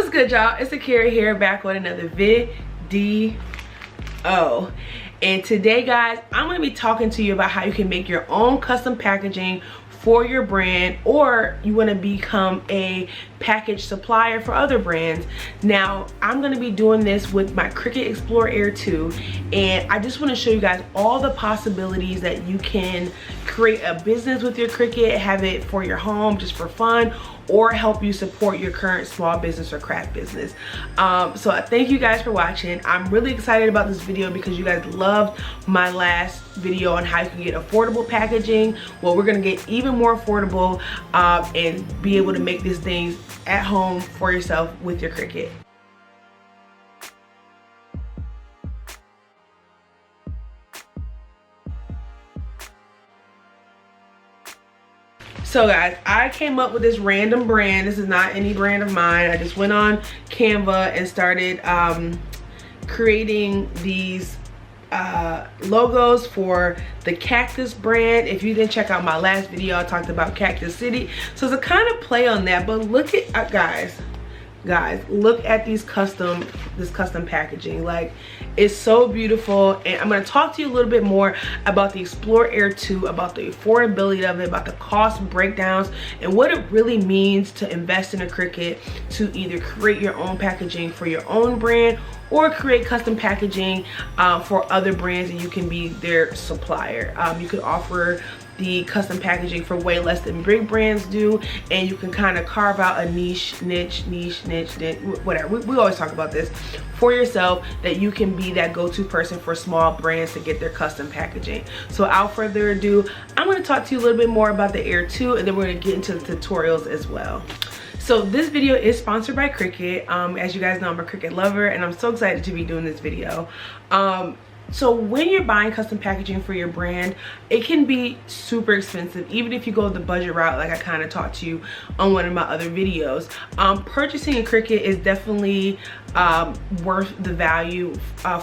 What's good, y'all? It's Akira here, back with another video. And today, guys, I'm going to be talking to you about how you can make your own custom packaging for your brand, or you want to become a package supplier for other brands. Now, I'm going to be doing this with my Cricut Explore Air 2, and I just want to show you guys all the possibilities that you can create a business with your Cricut, have it for your home just for fun, or help you support your current small business or craft business. So I thank you guys for watching. I'm really excited about this video because you guys loved my last video on how you can get affordable packaging. Well, we're gonna get even more affordable and be able to make these things at home for yourself with your Cricut. So guys, I came up with this random brand. This is not any brand of mine. I just went on Canva and started creating these logos for the Cactus brand. If you didn't check out my last video, I talked about Cactus City. So it's a kind of play on that, but look at guys, look at this custom packaging. Like, it's so beautiful. And I'm going to talk to you a little bit more about the Explore Air 2, about the affordability of it, about the cost breakdowns, and what it really means to invest in a Cricut to either create your own packaging for your own brand or create custom packaging for other brands, and you can be their supplier. You could offer the custom packaging for way less than big brands do, and you can kind of carve out a niche, whatever. We always talk about this for yourself, that you can be that go-to person for small brands to get their custom packaging. So without further ado, I'm going to talk to you a little bit more about the Air 2, and then we're going to get into the tutorials as well. So this video is sponsored by Cricut. As you guys know, I'm a Cricut lover, and I'm so excited to be doing this video. So when you're buying custom packaging for your brand, it can be super expensive, even if you go the budget route, like I kind of taught you on one of my other videos. Purchasing a Cricut is definitely worth the value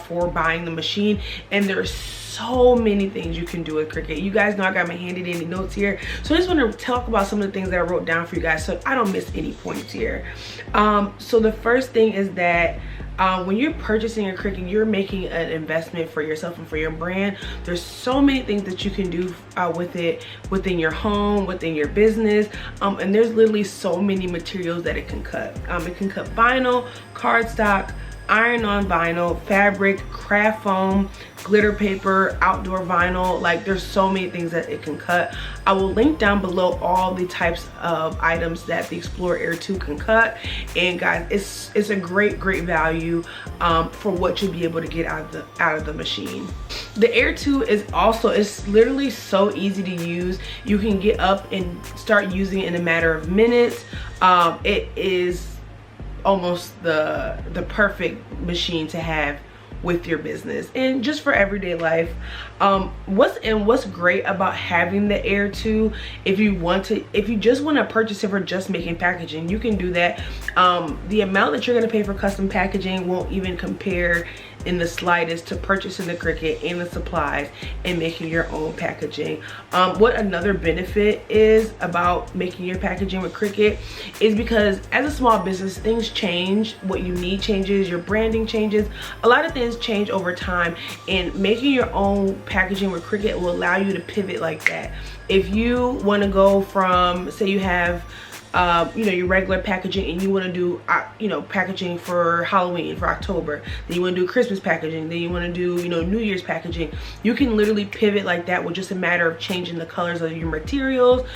for buying the machine, and there's so many things you can do with Cricut. You guys know I got my handy dandy notes here, so I just want to talk about some of the things that I wrote down for you guys so I don't miss any points here. So the first thing is that when you're purchasing a Cricut, you're making an investment for yourself and for your brand. There's so many things that you can do with it within your home, within your business, and there's literally so many materials that it can cut. It can cut vinyl, cardstock, iron-on vinyl, fabric, craft foam, glitter paper, outdoor vinyl. Like, there's so many things that it can cut. I will link down below all the types of items that the Explore Air 2 can cut. And guys, it's a great value for what you'll be able to get out of the machine. The Air 2 is also, it's literally so easy to use. You can get up and start using it in a matter of minutes. It is almost the perfect machine to have with your business and just for everyday life. What's great about having the Air 2, if you just want to purchase it for just making packaging, you can do that. The amount that you're going to pay for custom packaging won't even compare in the slightest to purchasing the Cricut and the supplies and making your own packaging. What another benefit is about making your packaging with Cricut is because as a small business, things change. What you need changes, your branding changes, a lot of things change over time, and making your own packaging with Cricut will allow you to pivot like that. If you want to go from, say you have your regular packaging and you want to do packaging for Halloween, for October, then you want to do Christmas packaging, then you want to do New Year's packaging, you can literally pivot like that with just a matter of changing the colors of your materials,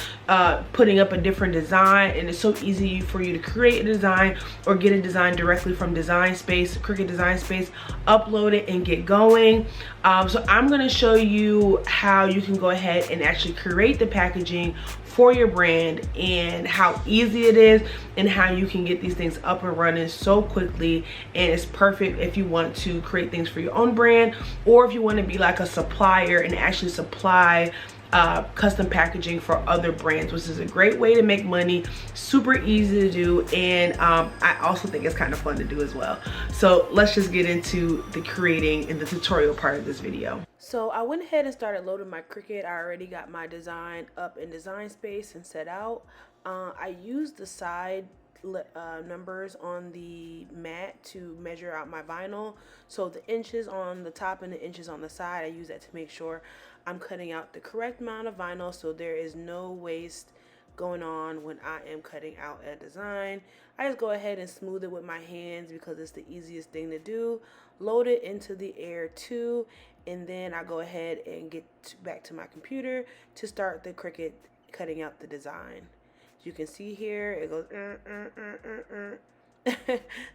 putting up a different design. And it's so easy for you to create a design or get a design directly from Design Space, Cricut Design Space, upload it and get going. So I'm going to show you how you can go ahead and actually create the packaging for your brand, and how easy it is, and how you can get these things up and running so quickly. And it's perfect if you want to create things for your own brand, or if you want to be like a supplier and actually supply custom packaging for other brands, which is a great way to make money, super easy to do, and I also think it's kind of fun to do as well. So let's just get into the creating and the tutorial part of this video. So I went ahead and started loading my Cricut. I already got my design up in Design Space and set out. I used the side numbers on the mat to measure out my vinyl. So the inches on the top and the inches on the side, I use that to make sure I'm cutting out the correct amount of vinyl so there is no waste going on when I am cutting out a design. I just go ahead and smooth it with my hands because it's the easiest thing to do. Load it into the Air 2, and then I go ahead and get back to my computer to start the Cricut cutting out the design. As you can see here, it goes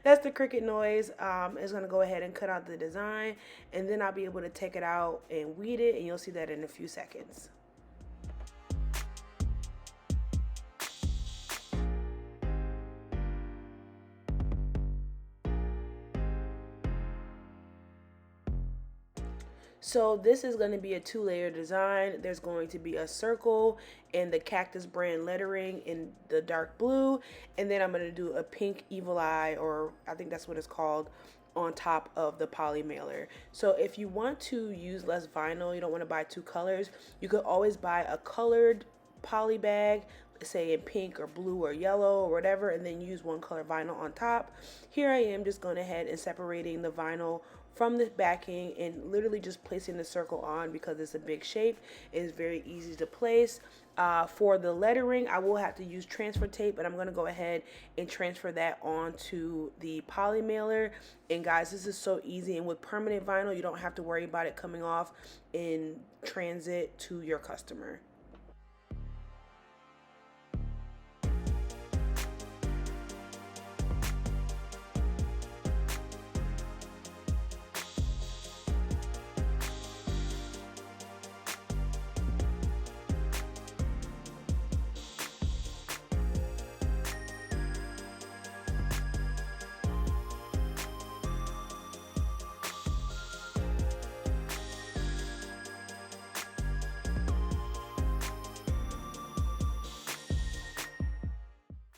that's the Cricut noise. It's going to go ahead and cut out the design, and then I'll be able to take it out and weed it, and you'll see that in a few seconds. So this is going to be a 2-layer design. There's going to be a circle and the Cactus brand lettering in the dark blue, and then I'm going to do a pink evil eye, or I think that's what it's called, on top of the poly mailer. So if you want to use less vinyl, you don't want to buy 2 colors, you could always buy a colored poly bag, say in pink or blue or yellow or whatever, and then use 1 color vinyl on top. Here I am just going ahead and separating the vinyl from the backing and literally just placing the circle on because it's a big shape. It is very easy to place. For the lettering, I will have to use transfer tape, but I'm going to go ahead and transfer that onto the poly mailer. And guys, this is so easy, and with permanent vinyl, you don't have to worry about it coming off in transit to your customer.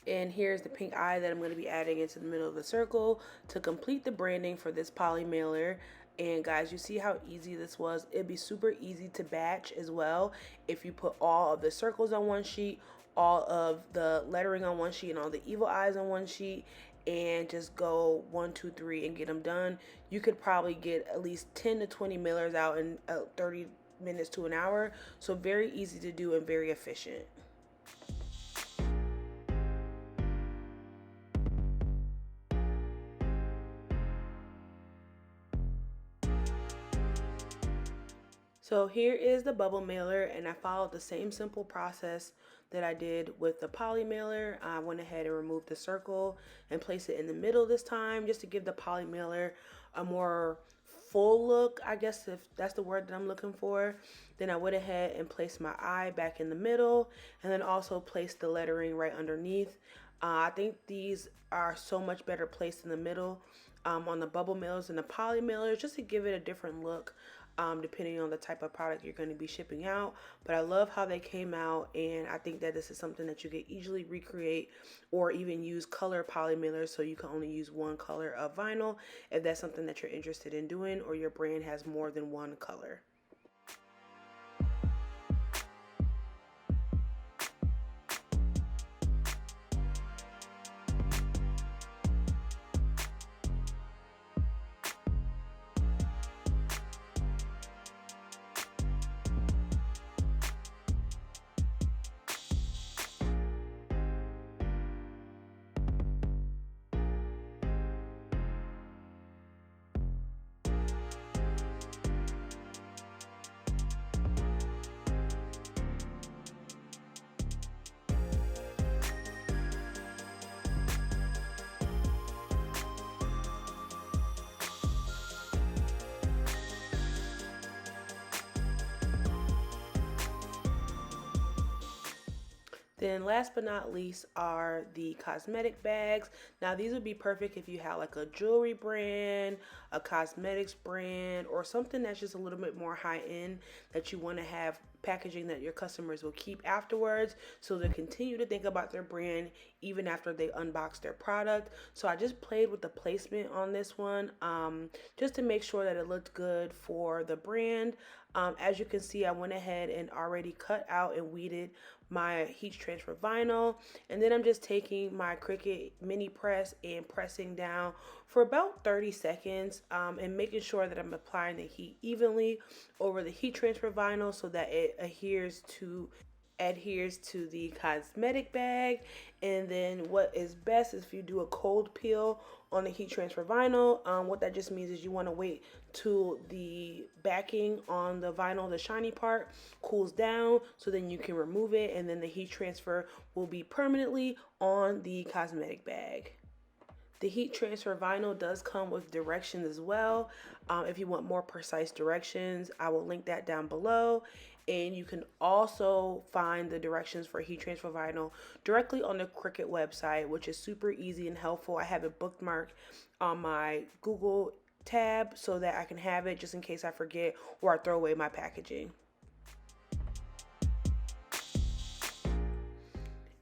And here's the pink eye that I'm going to be adding into the middle of the circle to complete the branding for this poly mailer. And guys, you see how easy this was? It'd be super easy to batch as well if you put all of the circles on one sheet, all of the lettering on one sheet, and all the evil eyes on one sheet, and just go 1, 2, 3 and get them done. You could probably get at least 10 to 20 mailers out in 30 minutes to an hour. So very easy to do and very efficient. So here is the bubble mailer, and I followed the same simple process that I did with the poly mailer. I went ahead and removed the circle and placed it in the middle this time just to give the poly mailer a more full look, I guess, if that's the word that I'm looking for. Then I went ahead and placed my eye back in the middle, and then also placed the lettering right underneath. I think these are so much better placed in the middle on the bubble mailers and the poly mailers, just to give it a different look. Depending on the type of product you're going to be shipping out. But I love how they came out, and I think that this is something that you could easily recreate or even use color poly mailers, so you can only use 1 color of vinyl if that's something that you're interested in doing, or your brand has more than 1 color. Then last but not least are the cosmetic bags. Now these would be perfect if you have like a jewelry brand, a cosmetics brand, or something that's just a little bit more high end that you want to have packaging that your customers will keep afterwards, so they continue to think about their brand even after they unbox their product. So I just played with the placement on this one just to make sure that it looked good for the brand. As you can see, I went ahead and already cut out and weeded my heat transfer vinyl, and then I'm just taking my Cricut mini press and pressing down for about 30 seconds and making sure that I'm applying the heat evenly over the heat transfer vinyl so that it adheres to the cosmetic bag. And then what is best is if you do a cold peel on the heat transfer vinyl. What that just means is you want to wait till the backing on the vinyl, the shiny part, cools down, so then you can remove it, and then the heat transfer will be permanently on the cosmetic bag. The heat transfer vinyl does come with directions as well. If you want more precise directions, I will link that down below. And you can also find the directions for heat transfer vinyl directly on the Cricut website, which is super easy and helpful. I have it bookmarked on my Google tab so that I can have it just in case I forget or I throw away my packaging.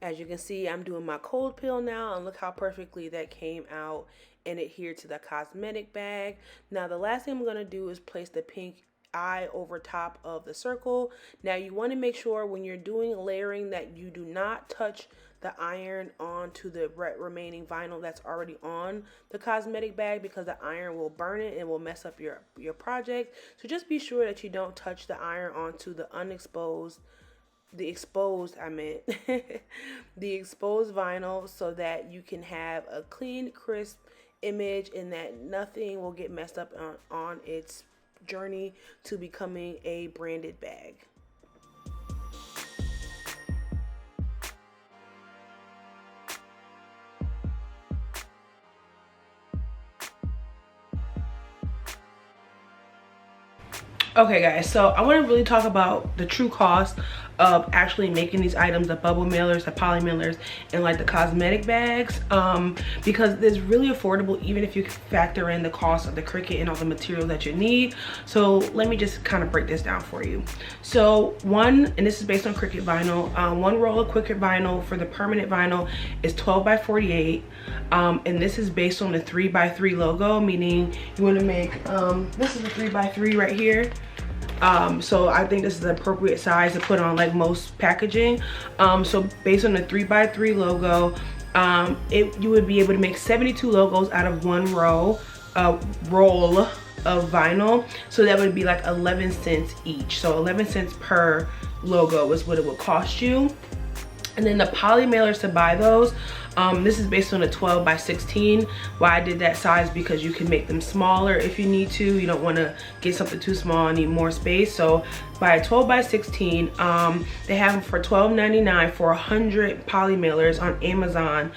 As you can see, I'm doing my cold peel now, and look how perfectly that came out and adhered to the cosmetic bag. Now the last thing I'm going to do is place the pink eye over top of the circle. Now you want to make sure when you're doing layering that you do not touch the iron onto the remaining vinyl that's already on the cosmetic bag, because the iron will burn it and will mess up your project. So just be sure that you don't touch the iron onto the the exposed vinyl, so that you can have a clean, crisp image and that nothing will get messed up on its journey to becoming a branded bag. Okay guys, so I want to really talk about the true cost of actually making these items, the bubble mailers, the poly mailers, and like the cosmetic bags, because it's really affordable even if you factor in the cost of the Cricut and all the material that you need. So let me just kind of break this down for you. So and this is based on Cricut vinyl, one roll of Cricut vinyl for the permanent vinyl is 12 by 48, and this is based on the 3x3 logo, meaning you want to make this is a 3x3 right here. So I think this is the appropriate size to put on like most packaging. So based on the 3x3 logo, you would be able to make 72 logos out of one roll of vinyl. So that would be like 11 cents each. So 11 cents per logo is what it would cost you. And then the poly mailers to buy those, this is based on a 12 by 16. Why I did that size, because you can make them smaller if you need to. You don't want to get something too small and need more space. So by a 12 by 16, they have them for $12.99 for 100 poly mailers on Amazon.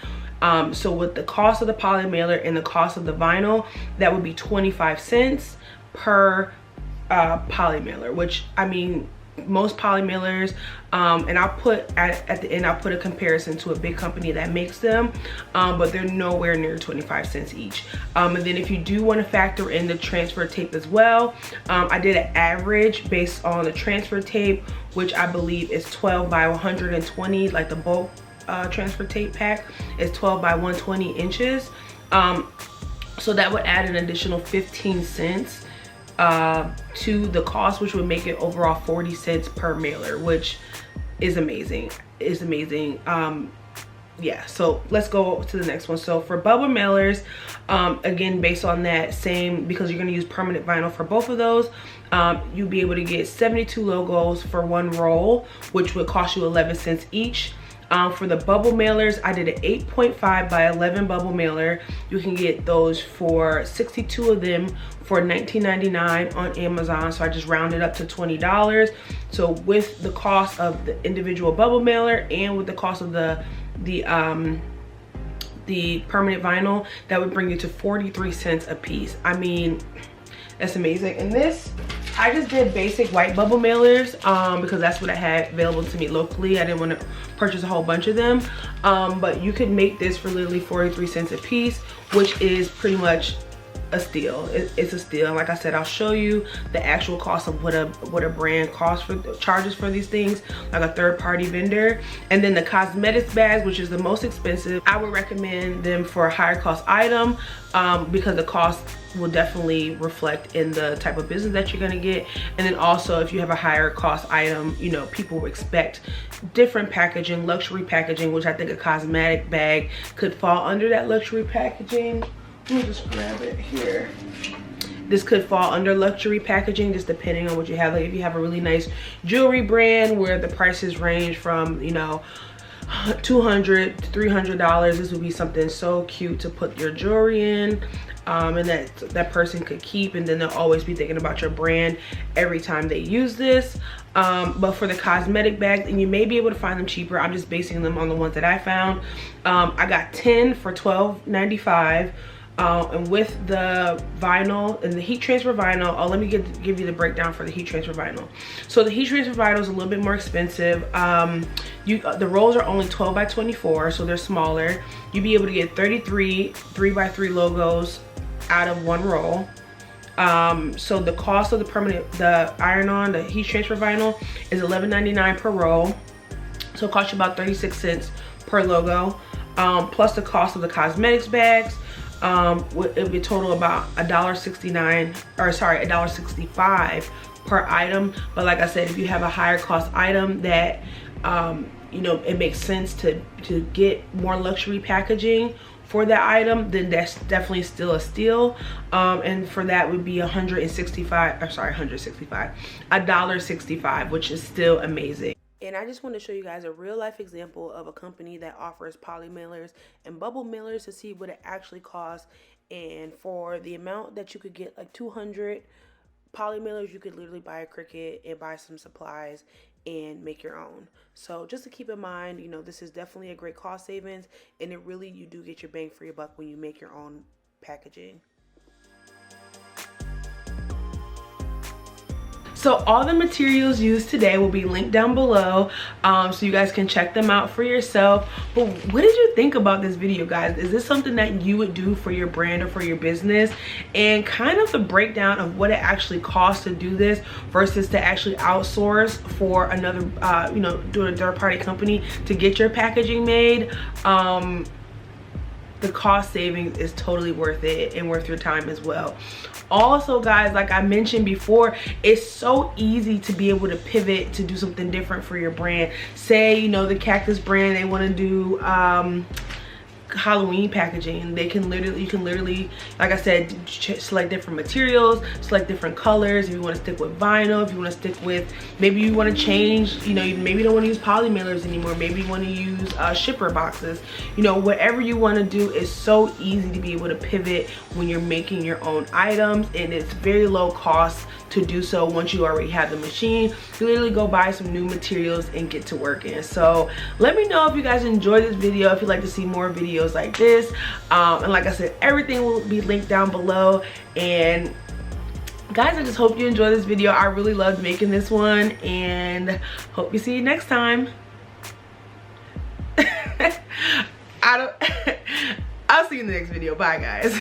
So with the cost of the poly mailer and the cost of the vinyl, that would be 25 cents per poly mailer, which I mean, most poly mailers, and I'll put at the end, I'll put a comparison to a big company that makes them, but they're nowhere near 25 cents each. And then if you do want to factor in the transfer tape as well, I did an average based on the transfer tape, which I believe is 12 by 120, like the bulk transfer tape pack is 12 by 120 inches. So that would add an additional 15 cents to the cost, which would make it overall 40 cents per mailer, which is amazing. Yeah, so let's go to the next one. So for bubble mailers, again, based on that same, because you're going to use permanent vinyl for both of those, you'll be able to get 72 logos for one roll, which would cost you 11 cents each. For the bubble mailers, I did an 8.5 by 11 bubble mailer. You can get those for 62 of them for $19.99 on Amazon. So I just rounded up to $20. So with the cost of the individual bubble mailer and with the cost of the permanent vinyl, that would bring you to 43 cents a piece. I mean, that's amazing. And this, I just did basic white bubble mailers because that's what I had available to me locally. I didn't want to purchase a whole bunch of them, but you could make this for literally 43 cents a piece, which is pretty much a steal. It's a steal. And like I said, I'll show you the actual cost of what a brand charges for these things, like a third-party vendor. And then the cosmetics bags, which is the most expensive, I would recommend them for a higher cost item, because the cost will definitely reflect in the type of business that you're gonna get. And then also, if you have a higher cost item, you know, people expect different packaging, luxury packaging, which I think a cosmetic bag could fall under that luxury packaging. Let me just grab it here. This could fall under luxury packaging, just depending on what you have. Like if you have a really nice jewelry brand where the prices range from, you know, $200 to $300, this would be something so cute to put your jewelry in, and that person could keep, and then they'll always be thinking about your brand every time they use this. But for the cosmetic bags, and you may be able to find them cheaper, I'm just basing them on the ones that I found. I got 10 for $12.95. And with the vinyl and the heat transfer vinyl, let me give you the breakdown for the heat transfer vinyl. So the heat transfer vinyl is a little bit more expensive. The rolls are only 12 by 24, so they're smaller. You'd be able to get 33 3x3 logos out of one roll. So the cost of the iron-on, the heat transfer vinyl is $11.99 per roll. So it costs you about 36 cents per logo, plus the cost of the cosmetics bags. It would be total about $1.65 per item. But like I said, if you have a higher cost item that you know, it makes sense to get more luxury packaging for that item, then that's definitely still a steal. And for that would be $1.65, which is still amazing. And I just want to show you guys a real life example of a company that offers poly mailers and bubble mailers to see what it actually costs. And for the amount that you could get, like 200 poly mailers, you could literally buy a Cricut and buy some supplies and make your own. So just to keep in mind, you know, this is definitely a great cost savings, and you do get your bang for your buck when you make your own packaging. So all the materials used today will be linked down below, so you guys can check them out for yourself. But what did you think about this video, guys? Is this something that you would do for your brand or for your business? And kind of the breakdown of what it actually costs to do this versus to actually outsource for another, you know, do a third-party company to get your packaging made. The cost savings is totally worth it and worth your time as well. Also, guys, like I mentioned before, it's so easy to be able to pivot to do something different for your brand. Say, you know, the cactus brand, they want to do Halloween packaging. You can literally, like I said, select different materials, select different colors. If you want to stick with vinyl, if you want to stick with, maybe you want to change, you know, maybe you don't want to use poly mailers anymore, maybe you want to use shipper boxes. You know, whatever you want to do is so easy to be able to pivot when you're making your own items, and it's very low cost to do so. Once you already have the machine, you literally go buy some new materials and get to working. So let me know if you guys enjoyed this video, if you'd like to see more videos like this, and like I said, everything will be linked down below. And guys, I just hope you enjoyed this video. I really loved making this one, and hope you see you next time. I'll see you in the next video. Bye, guys.